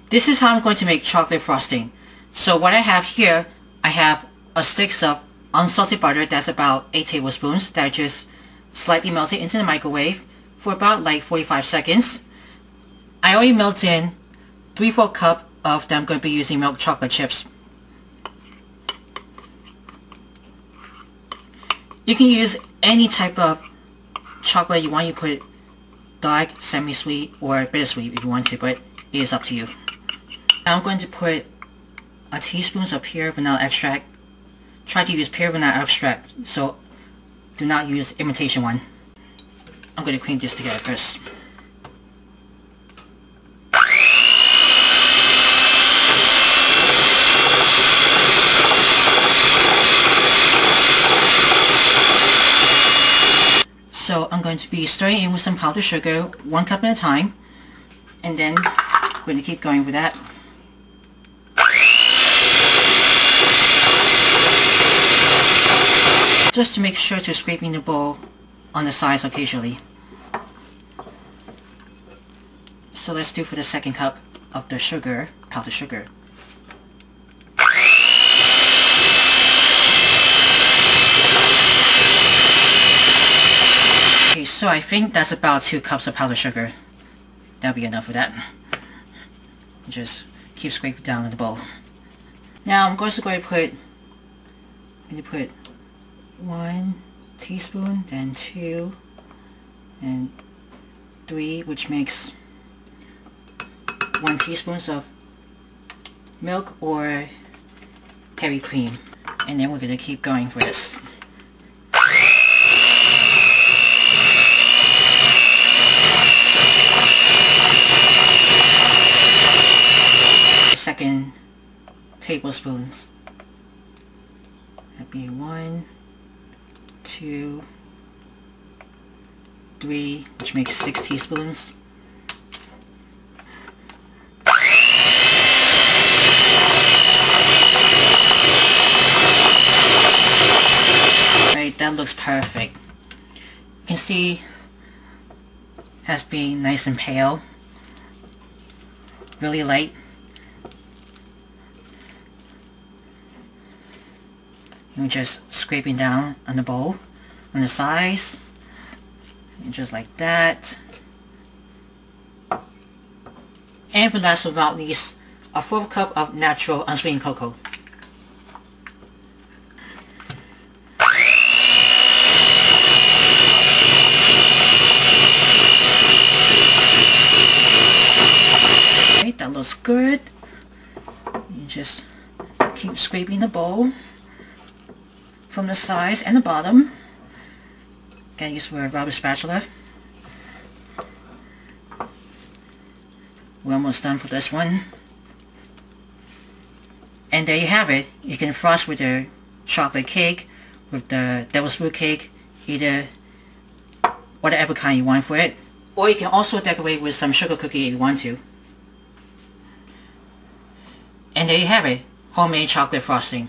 This is how I'm going to make chocolate frosting. So what I have here, I have a stick of unsalted butter that's about 8 tablespoons that I just slightly melted into the microwave for about like 45 seconds. I already melted in 3/4 cup of them. I'm going to be using milk chocolate chips. You can use any type of chocolate you want. You put dark, semi-sweet, or bittersweet if you want to, but it is up to you. Now I'm going to put a teaspoon of pure vanilla extract. Try to use pure vanilla extract, so do not use imitation one. I'm going to cream this together first. So I'm going to be stirring in with some powdered sugar, 1 cup at a time, and then I'm going to keep going with that. Just to make sure to scraping the bowl on the sides occasionally. So let's do for the 2nd cup of the sugar, powdered sugar. Okay, so I think that's about 2 cups of powdered sugar. That'll be enough for that. Just keep scraping down in the bowl. Now I'm also going to put 1 teaspoon, then 2, and 3, which makes 1 teaspoon of milk or heavy cream. And then we're going to keep going for this. Second tablespoons. That'd be 1, 2, 3, which makes 6 teaspoons. Right, that looks perfect. You can see it has been nice and pale, really light. And just scraping down on the bowl, on the sides, and just like that. And for last but not least, a 1/4 cup of natural unsweetened cocoa. Right, that looks good. You just keep scraping the bowl from the sides and the bottom. Gotta use a rubber spatula. We're almost done for this one. And there you have it. You can frost with the chocolate cake, with the tablespoon cake, either whatever kind you want for it. Or you can also decorate with some sugar cookie if you want to. And there you have it. Homemade chocolate frosting.